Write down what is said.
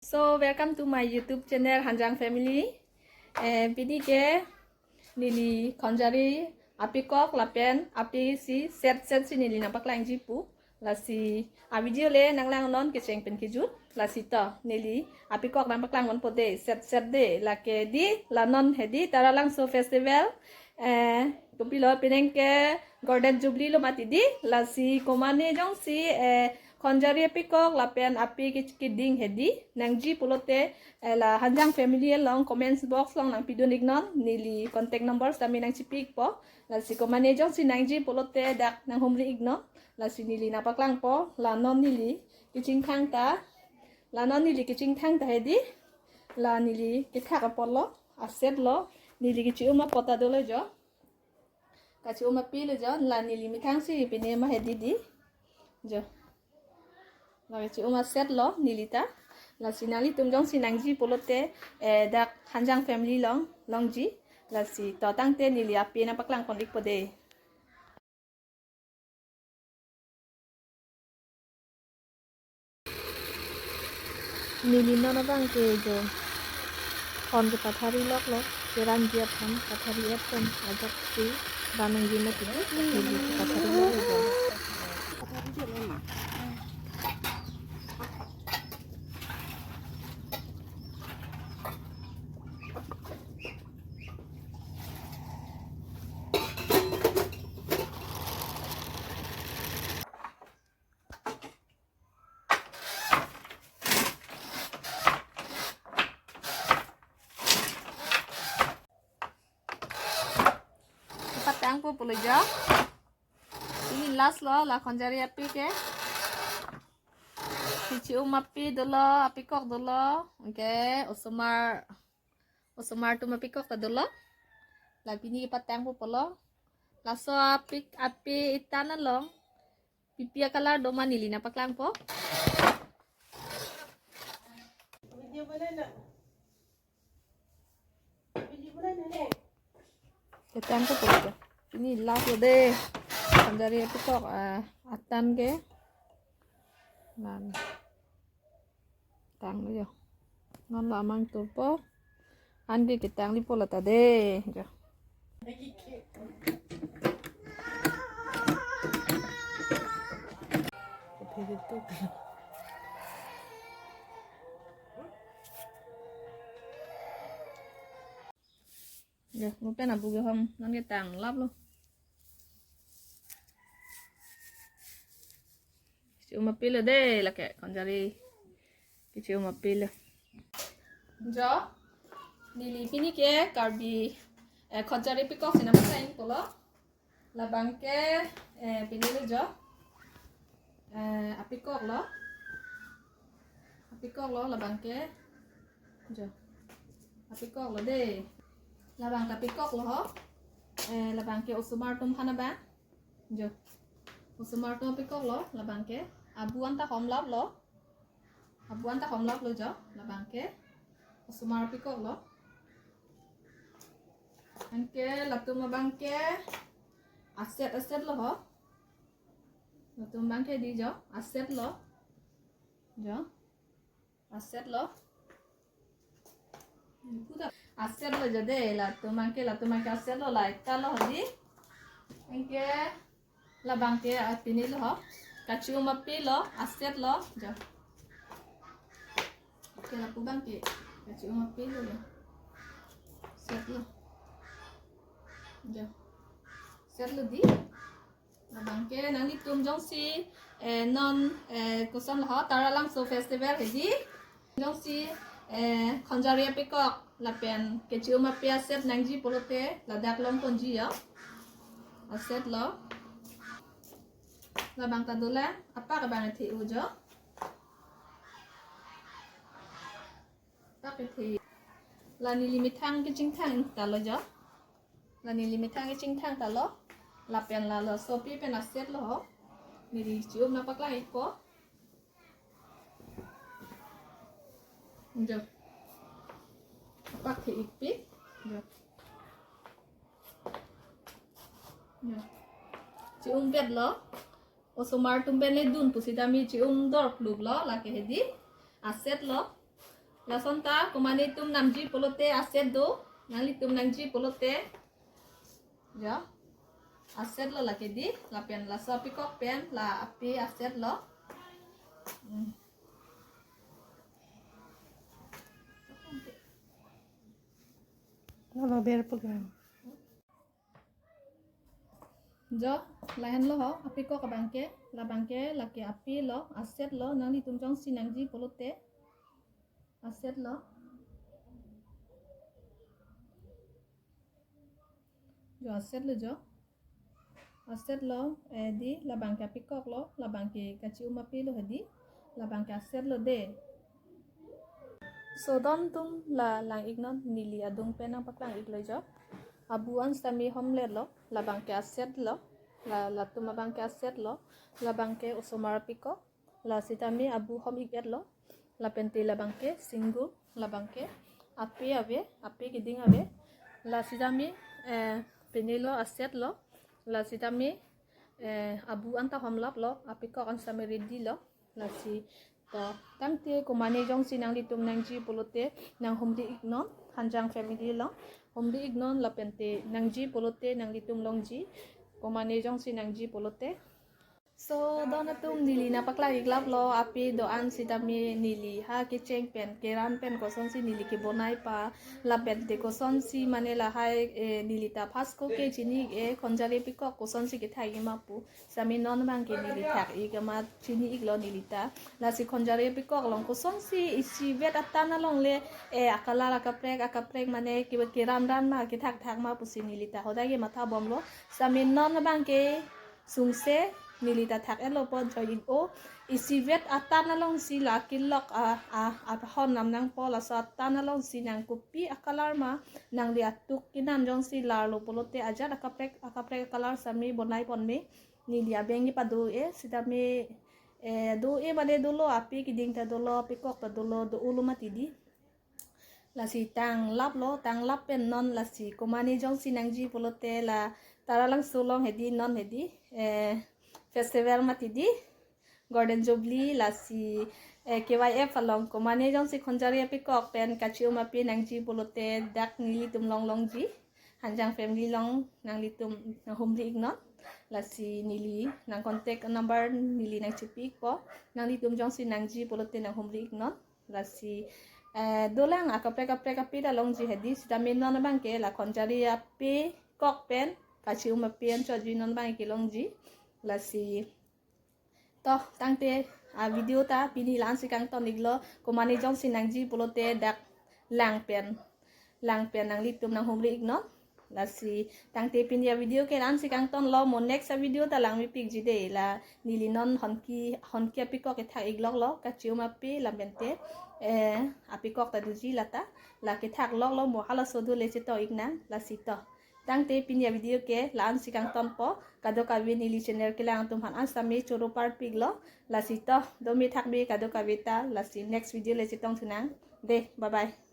So welcome to my YouTube channel Hanjang Family. Pidi ke nili konjari api kok lapen api si set si nili nampak lang jipu la si a video le nang lang non ke cheng pen kijut la si to nili api kok nampak lang on pode set de la ke di la non hedi tara lang so festival kupilo pineng ke Golden Jubilee lo mati di la si komane jong si konjari api kok lapen api kiding hedi nangji pulote la Hanjang Family long comments box long nang pidon ignon nili contact numbers kami nang cipik po la si komane jong si nangji pulote dak nang humri igno la si nili napak lang po la non nili kiching thang ta la non nili kiching thang ta hedi la nili kitha kapolo aset lo nili kichi uma pota dole jo kachi uma pile jo la nili mithang si pine ma hedi di jo la ci uma set lo nilita la sinali tumjong sinangji polote dak Hanjang Family longji la si totang te nili api na paklang kondik pode nili no na bang ke jo kon ke pathari lok ke ranjia tham pathari et kon ajak si ranang ji na tidu nili pathari lok jo pathari jo lema patang po puluh jo ini last lo la konjari api ke cici api dulu api kok dulu oke usumar tu api kok dulu la bini patang po polo laso api itanan lo pipia kalar doma nili na paklang po patang po polo ini last lo deh konjari api kok atan ke nan tang lo jo ngon la mang tu po andi kitang li polo tade jo ya lupa na buge hom nan ke tang lap lo cuma pilih deh lah kayak konjari cuma pilih jo nili pini ke karbi konjari pikok sina masain polo la bangke pilih lo jo apikok lo la bangke jo apikok lo deh la bang tapikok lo ho la bangke usumar tum khana ba jo usumar tum apikok lo la bangke abuan ta homlap lo jo la bangke usumar apikok lo anke latu ma bangke aset lo ho latu bangke di jo aset lo aset lo jo de latu bangke aset lo la ita lo di anke la bangke apini lo ho kachu mapi lo aset lo jo oke la pu bangke kachu mapi lo set lo jo set lo di la bangke nang tum jong si non kusan lo tara lang so festival hedi jong si konjari pikok la pen kachu mapi aset nangji polote la dak long konji ya aset lo la bang tadula apa ka bang thi ujo tak thi la ni limithang ke chingthang ta lo jo la ni limithang ke chingthang ta lo la pen la lo sopi pen aset lo ho ni ri chium na pakla iko jo apa thi ikpi jo chium pet lo usumar tumben le dun pusidami cium dor klub lo la ke hedi aset lo la sonta kumani tum namji polote aset do nali tum namji polote ya aset lo la kedi la pen la so pikok pen la api aset lo Nó ber program. jo lahan lo ho api ko kabangke la ke api lo aset lo nali tum jong sinangji polote aset lo jo aset lo di la bangke api kok lo la bangke kaci umapi lo hadi la bangke aset lo de so don tum la lang ignon nili adung penang paklang iglo jo abuan sami homlet lo la bangke aset lo la tuma bangke aset lo la bangke usomar piko la sitami abu hom iget lo la pente la bangke single la bangke api giding ave la sitami penilo aset lo la sitami abu anta homlap lo api ko kan sami ready lo la si to tamte kumane jong sinang litum nangji polote nang homdi ignon hanjang family lo homdi ignon la pente nangji polote nang litum longji kumane jong sinangji polote so dona tum nili na pakla iglap lo api doan sitami nili ha ke cheng pen keran pen koson si nili ke bonai pa la pente koson si mane la hai nili ta pasko ke chini konjare piko koson si ke thai ma pu sami non bang ke nili thak i kama chini iglo nili ta la si konjare piko long koson si isi vet atana long le akala la kaprek mane ke keran ran ma ke thak ma pu si nili ta hodai ke matha bom lo sami non bang ke sungse nilita thak elo pod join o isivet atana long si la kilok a hon nam nang pola sa atana long si nang kupi akalar ma nang li atuk kinan jong si la lo polote aja akaprek kalar sami bonai ponme nilia bengi padu sitame do bade dolo api kiding ta dolo pikok ta dolo do ulu matidi la si tang lap pen non la si komani jong si nangji polote la taralang sulong hedi non hedi festival matidi Golden Jubilee la si KYF along komane jong si konjari api kok pen kacium api nangji polote dak nili tum long ji hanjang family long nang litum nang homli ignon la si nili nang contact number nili nang cipik po nang litum jong si nangji polote nang homli ignon la si dolang akaprek api da long ji hedi sitamin non bangke la konjari api kok pen kacium api an choji non bangke long ji la si to tangte video ta pini lan si kang ton iglo komani jong sinangji polote dak lang pen nang litum nang homli igno la si tangte pini video ke lan si kang ton lo mo next video ta lang mi pik ji de la nilinon honki apiko ke thak iglok lo ka chiuma pi la bente apiko ta duji lata la ke thak lok lo mo hala sodu le che to igna la si to tangte pinya video ke lan si kang ton po kado kawi nili channel ke lang tum han asami choro par piglo la si to do mi thak bi kado kawita la si next video le chitong thunang de bye bye